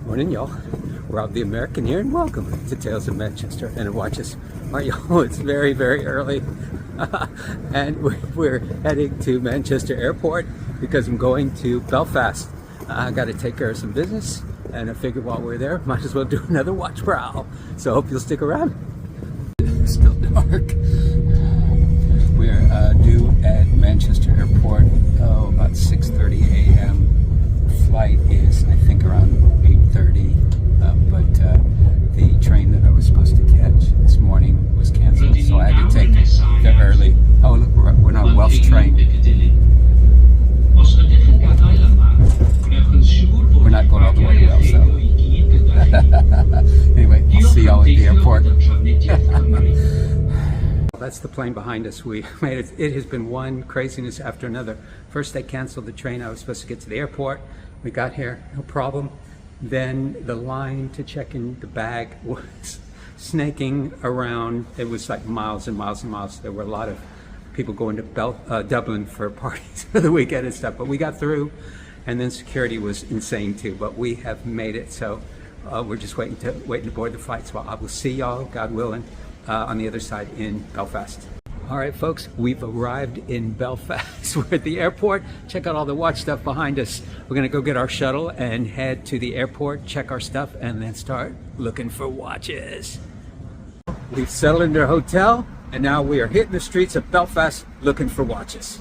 Morning, y'all. Rob the American here, and welcome to Tales of Manchester and Watches. All right, y'all, it's very, very early, and we're heading to Manchester Airport because I'm going to Belfast. I got to take care of some business, and I figured while we're there, might as well do another watch prowl. So I hope you'll stick around. It's still dark. We're due at Manchester Airport, about 6:30 a.m. Flight is, I think, around 8:30, but the train that I was supposed to catch this morning was canceled, so I had to take the early. Oh, look, we're on a Welsh train. We're not going all the way to Wales, so anyway, I'll see y'all at the airport. That's the plane behind us. We made it. It has been one craziness after another. First, they canceled the train. I was supposed to get to the airport. We got here, no problem. Then the line to check in the bag was snaking around. It was like miles and miles and miles. There were a lot of people going to Dublin for parties for the weekend and stuff. But we got through, and then security was insane too. But we have made it, so we're just waiting to board the flight. So I will see y'all, God willing, on the other side in Belfast. All right, folks, we've arrived in Belfast. We're at the airport. Check out all the watch stuff behind us. We're gonna go get our shuttle and head to the airport, check our stuff, and then start looking for watches. We've settled into our hotel, and now we are hitting the streets of Belfast looking for watches.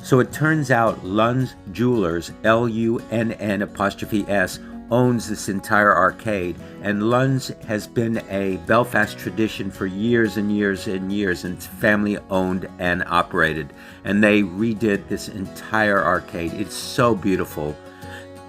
So it turns out Lunns Jewelers, Lunn''s, owns this entire arcade, and Lunns has been a Belfast tradition for years and years and years, and it's family owned and operated. And they redid this entire arcade. It's so beautiful.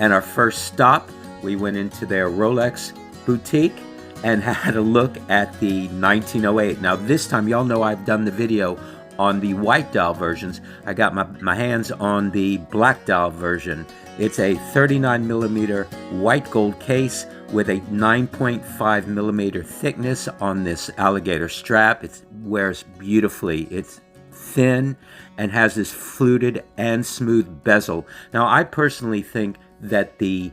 And our first stop, we went into their Rolex Boutique and had a look at the 1908. Now this time, y'all know I've done the video on the white dial versions. I got my hands on the black dial version. It's a 39mm white gold case with a 9.5mm thickness on this alligator strap. It wears beautifully. It's thin and has this fluted and smooth bezel. Now I personally think that the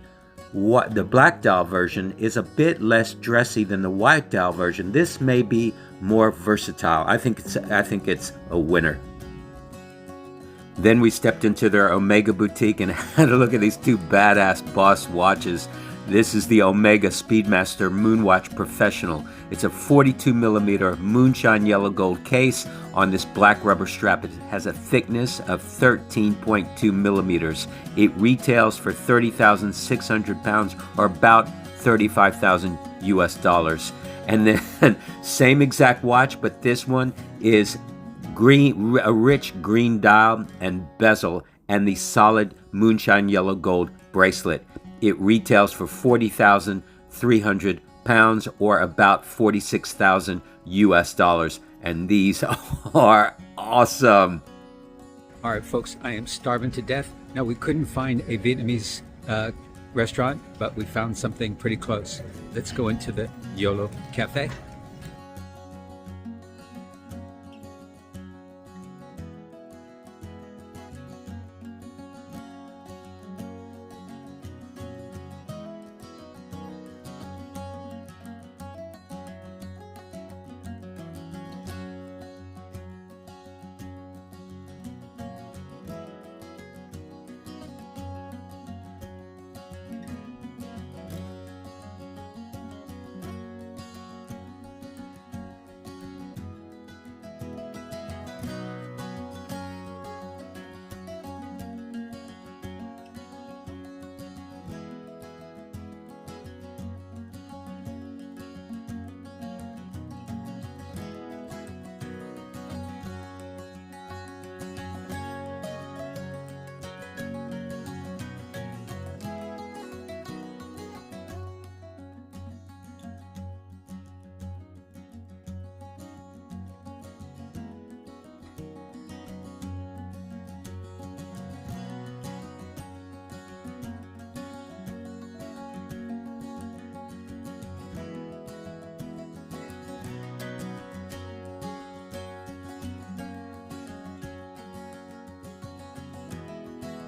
black dial version is a bit less dressy than the white dial version. This may be more versatile. I think it's a winner. Then we stepped into their Omega boutique and had a look at these two badass Boss watches. This is the Omega Speedmaster Moonwatch Professional. It's a 42mm moonshine yellow gold case on this black rubber strap. It has a thickness of 13.2mm. It retails for 30,600 pounds, or about $35,000 US. And then same exact watch, but this one is green, a rich green dial and bezel, and the solid moonshine yellow gold bracelet. It retails for 40,300 pounds, or about $46,000 US. And these are awesome. All right, folks, I am starving to death. Now, we couldn't find a Vietnamese restaurant, but we found something pretty close. Let's go into the YOLO Cafe.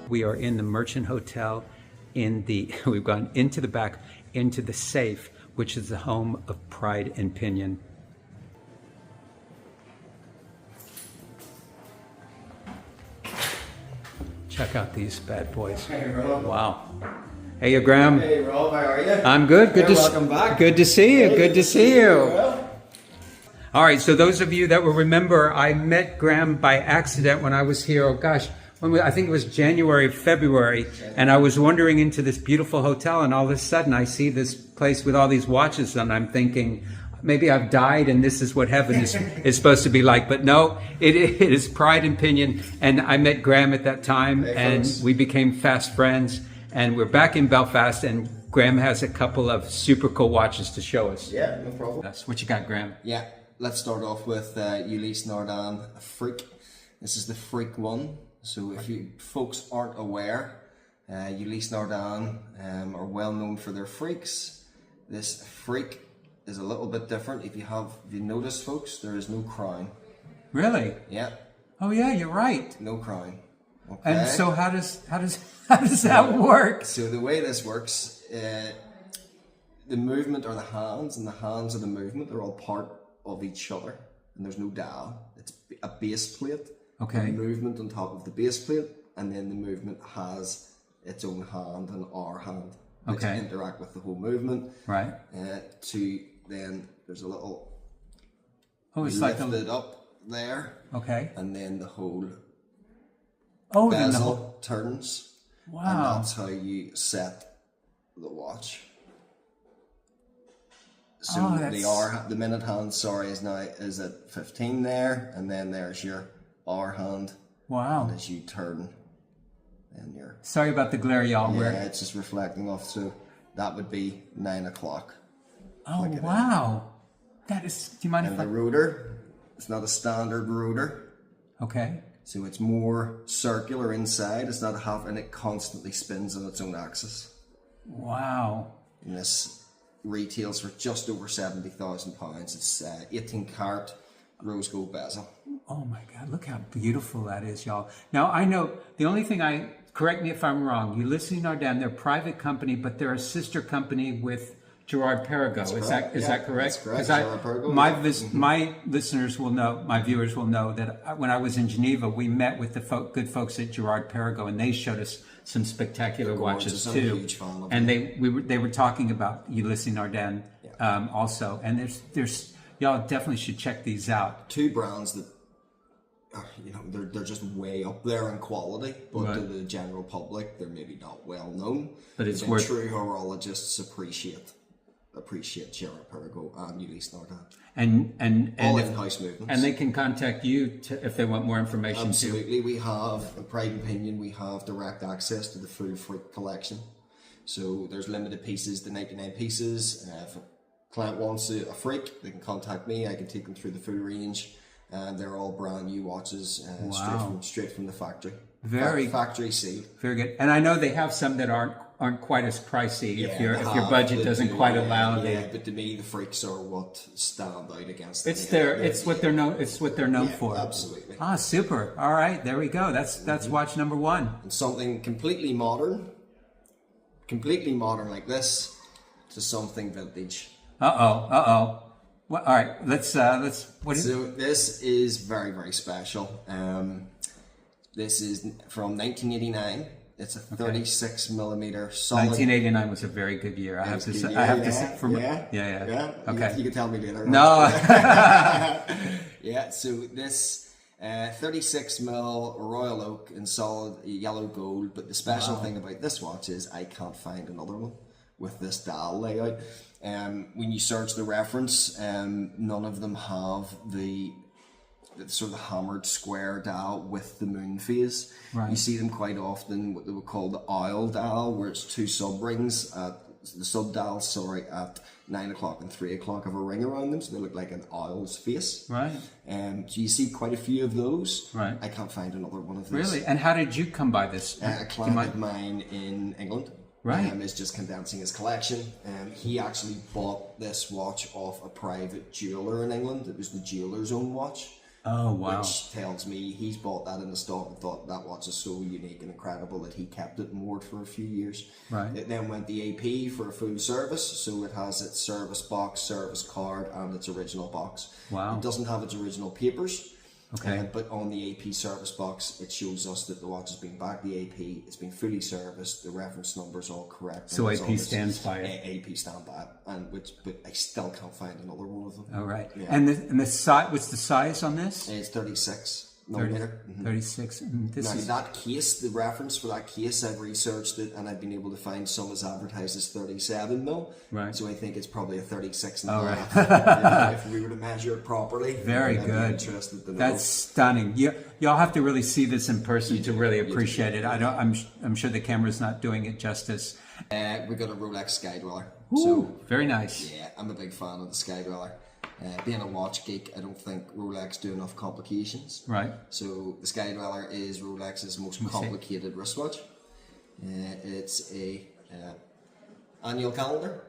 We are in the Merchant Hotel we've gone into the back, into the safe, which is the home of Pride and Pinion. Check out these bad boys. Hey, Rob. Wow. Hey, Graham. Hey, Rob, how are you? I'm good. Welcome back. Good to see you. Hey, Good to see you. Well, All right, so those of you that will remember, I met Graham by accident when I was here. Oh gosh, I think it was January, February, and I was wandering into this beautiful hotel, and all of a sudden I see this place with all these watches, and I'm thinking, maybe I've died and this is what heaven is supposed to be like. But no, it is Pride and Pinion, and I met Graham at that time, Hey, and folks. we became fast friends, and we're back in Belfast, and Graham has a couple of super cool watches to show us. yeah, no problem. That's what you got, Graham. Yeah, let's start off with Ulysse Nardin Freak. This is the Freak one. So if you folks aren't aware, Ulysse Nardin are well known for their freaks. This Freak is a little bit different. If you notice, folks, there is no crown. Really? Yeah, Oh yeah, you're right. no crown. Okay. And so how does that work? So the way this works, the movement are the hands, and the hands are the movement. They're all part of each other, and there's no dial. It's a base plate. Okay. The movement on top of the base plate, and then the movement has its own hand and our hand, which Okay. interact with the whole movement. Right. Then there's a little Oh, it's like lift it up there, okay. and then the whole Oh, then the bezel whole, turns. And wow. that's how you set the watch. So Oh, that's- the minute hand, is at 15 there, and then there's your hour hand. Wow. And as you turn, then you're Sorry about the glare, y'all. yeah, We're, it's just reflecting off. So that would be 9 o'clock. oh wow. That is. Do you mind And if the I? rotor, it's not a standard rotor. Okay. So it's more circular inside. It's not a half, and it constantly spins on its own axis. Wow. And this retails for just over £70,000. It's 18 carat rose gold bezel. Oh my God! Look how beautiful that is, y'all. Now I know the only thing correct me if I'm wrong. Ulysse Nardin, they're a private company, but they're a sister company with Gerard Perregaux. Is correct. that Yeah, correct? that's correct. 'Cause Gerard Perregaux, my yeah. my listeners will know, my viewers will know that when I was in Geneva, we met with the good folks at Gerard Perregaux, and they showed us some spectacular watches I'm a too. huge fan of And them. they were talking about Ulysse Nardin also, and there's y'all definitely should check these out. Two brands that are, they're just way up there in quality, but Right. to the general public, they're maybe not well known. But it's then worth- true horologists appreciate Gerard Perregaux and Ulysse Nardin. And All if- in-house movements. and they can contact you if they want more information too. Absolutely, we have a Pride and Pinion. We have direct access to the full Freak collection. So there's limited pieces, the 99 pieces. If a client wants a Freak, they can contact me. I can take them through the full range, and they're all brand new watches, Wow. straight from the factory. Very- Factory sealed. Very good. And I know they have some that aren't aren't quite as pricey if Yeah, your budget doesn't quite allow Yeah, but to me, the freaks are what stand out against. it's what they're known for. Absolutely. Ah, super. All right, there we go. That's watch number one. And something completely modern like this, to something vintage. Well, all right, let's. What is? So this is very, very special. This is from 1989. It's a 36 millimeter solid. 1989 was a very good year. I have to say. Yeah. Okay. You can tell me later. No. Yeah. So this 36 mil royal oak in solid yellow gold. But the special thing about this watch is I can't find another one with this dial layout. When you search the reference, none of them have the sort of hammered square dial with the moon phase. Right. You see them quite often, what they would call the owl dial, where it's two sub rings at the sub dial, at 9 o'clock and 3 o'clock have a ring around them, so they look like an owl's face. Right. So you see quite a few of those. Right. I can't find another one of those. Really? And how did you come by this? A client of mine in England. Right. Is just condensing his collection. He actually bought this watch off a private jeweler in England. It was the jeweler's own watch. Oh, wow. Which tells me he's bought that in the stock and thought that watch is so unique and incredible that he kept it and wore it for a few years. Right. It then went the AP for a full service, so it has its service box, service card, and its original box. Wow. It doesn't have its original papers. Okay. But on the AP service box, it shows us that the watch has been back the AP, it's been fully serviced, the reference number is all correct. So AP stands by it. AP stand by it, but I still can't find another one of them. All right. Yeah. And the size? What's the size on this? It's 36 millimeter. 36. And this Now is that case, the reference for that case, I've researched it and I've been able to find some as advertised as 37 mil. Right. So I think it's probably a 36 and a right. half. If we were to measure it properly. very I'd be good. interested to know. That's stunning. Y'all have to really see this in person to really appreciate it. I'm sure the camera's not doing it justice. We got a Rolex Sky Dweller. Ooh, So very nice. yeah, I'm a big fan of the Sky Dweller. Being a watch geek, I don't think Rolex do enough complications. Right. So the Sky Dweller is Rolex's most complicated wristwatch. It's a annual calendar.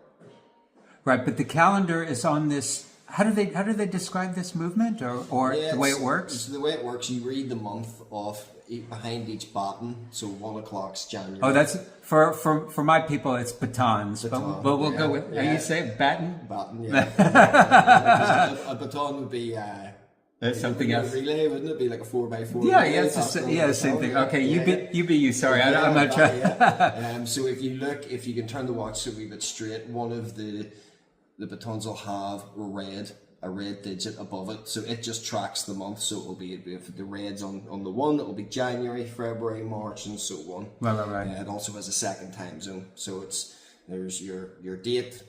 Right, but the calendar is on this. How do they describe this movement or the way it works? So the way it works, you read the month off behind each baton. So 1 o'clock's January. Oh, that's for my people. It's batons, but we'll go with. How you say baton? Baton, yeah. a baton would be. That's something else. A relay, wouldn't it be like a 4x4? Yeah, it's same thing. Okay, you be you. Sorry, I'm not trying. So if you can turn the watch so a wee bit straight, one of the batons will have a red digit above it, so it just tracks the month. So it'll be if the red's on the one, it will be January, February, March, and so on. Right. It also has a second time zone, so there's your date,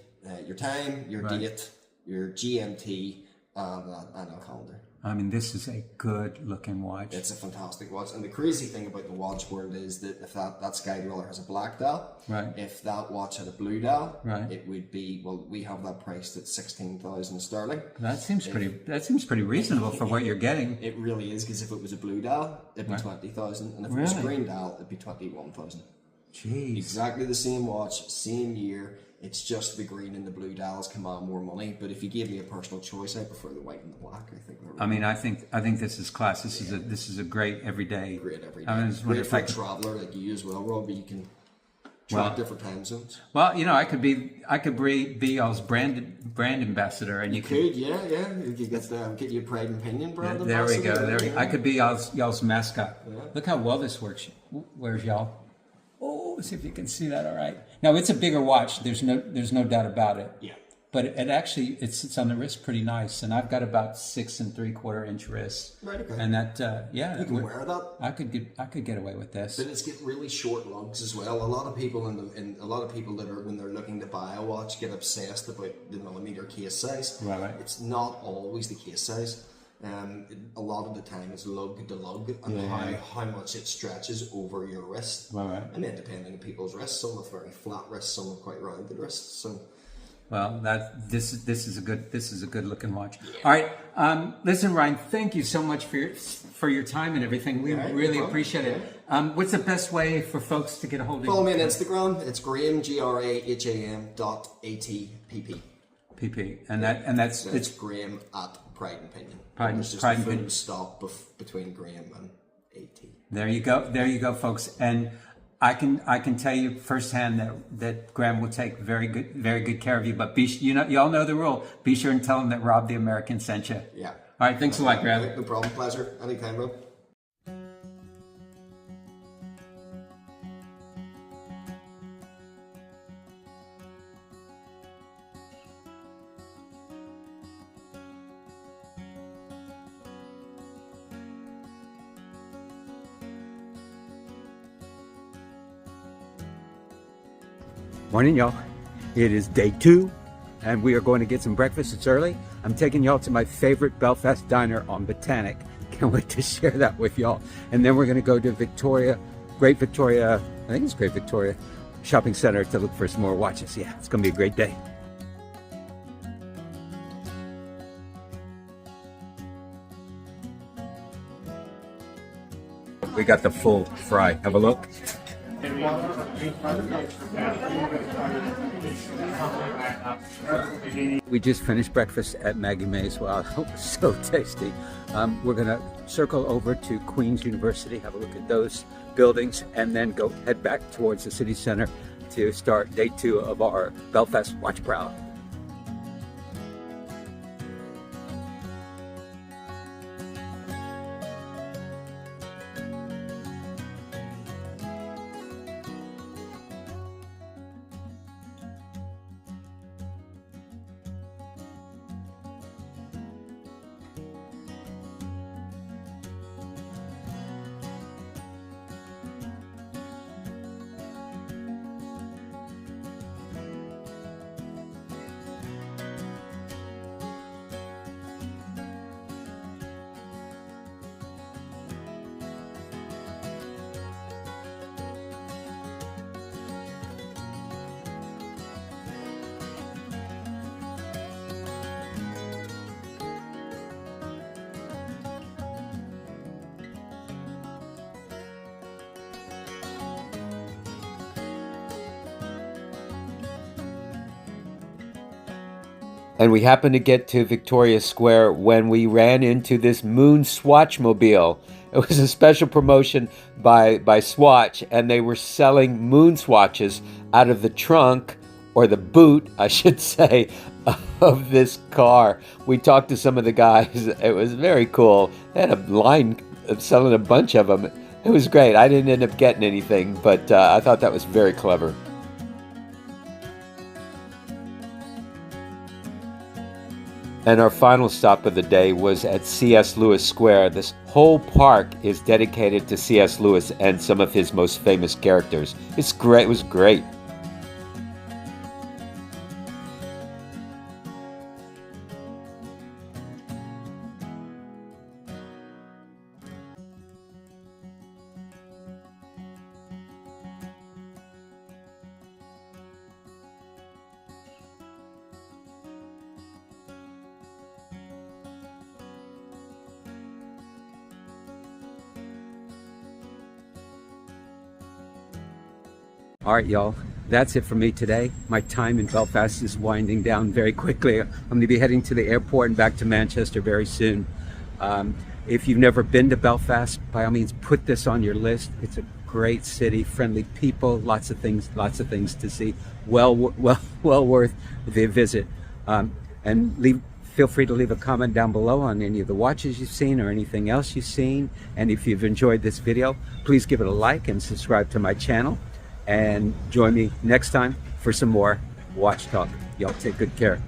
your time, your date, your GMT, and that annual calendar. I mean, this is a good looking watch. It's a fantastic watch, and the crazy thing about the watch world is that if that Sky Dweller has a black dial, right. If that watch had a blue dial, right. It would be, well, we have that priced at 16,000 sterling. That seems pretty reasonable for what you're getting. It really is, because if it was a blue dial, it'd be 20,000, and if it was a green dial, it'd be 21,000. Jeez. Exactly the same watch, same year. It's just the green and the blue dials command more money. But if you gave me a personal choice, I prefer the white and the black. I think this is class. This is a great everyday. Great everyday. I mean, great for a traveller like you as well, Rob. You can track different time zones. Well, I could be y'all's brand ambassador, and you could. Yeah. You could get you a Pride and Pinion brand. There we go. I could be y'all's mascot. Yeah. Look how well this works. Where's y'all? Oh, see if you can see that. All right. Now it's a bigger watch. There's no doubt about it. Yeah. But it sits on the wrist pretty nice, and I've got about 6 3/4 inch wrists. Right. Okay. And that you can wear that. I could get away with this. But it's get really short lugs as well. A lot of people that are, when they're looking to buy a watch, get obsessed about the millimeter case size. Right. It's not always the case size. A lot of the time it's lug to lug, and how much it stretches over your wrist. Right. And then depending on people's wrists, some with very flat wrists, some with quite rounded wrists. So. Well, this is a good looking watch. Yeah. All right, listen, Ryan, thank you so much for your time and everything. We really appreciate it. What's the best way for folks to get a hold of you? Follow me on Instagram. It's Graham, GRAHAM.ATPP. PP, and that's It's Graham at Pride and Pinion. Pride, There's just Pride a and full Pinion. stop between Graham and AT. There you go, folks. And I can tell you firsthand that Graham will take very good care of you. But you all know the rule. Be sure and tell him that Rob the American sent you. Yeah. All right. Thanks a lot, Graham. No problem. Pleasure. Anytime, bro. Morning, y'all. It is day 2, and we are going to get some breakfast. It's early. I'm taking y'all to my favorite Belfast diner on Botanic. Can't wait to share that with y'all. And then we're going to go to Great Victoria Shopping Center to look for some more watches. Yeah, it's going to be a great day. We got the full fry. Have a look. We just finished breakfast at Maggie May's. Wow, it was so tasty. We're gonna circle over to Queen's University, have a look at those buildings, and then head back towards the city center to start day 2 of our Belfast Watch Prowl. And we happened to get to Victoria Square when we ran into this Moon Swatchmobile. It was a special promotion by Swatch, and they were selling moon swatches out of the trunk, or the boot, I should say, of this car. We talked to some of the guys. It was very cool. They had a line of selling a bunch of them. It was great. I didn't end up getting anything, but I thought that was very clever. And our final stop of the day was at C.S. Lewis Square. This whole park is dedicated to C.S. Lewis and some of his most famous characters. It's great. It was great. All right, y'all, that's it for me today. My time in Belfast is winding down very quickly. I'm going to be heading to the airport and back to Manchester very soon. If you've never been to Belfast, by all means, put this on your list. It's a great city, friendly people, lots of things to see. Well worth the visit. And feel free to leave a comment down below on any of the watches you've seen or anything else you've seen. And if you've enjoyed this video, please give it a like and subscribe to my channel. And join me next time for some more Watch Talk. Y'all take good care.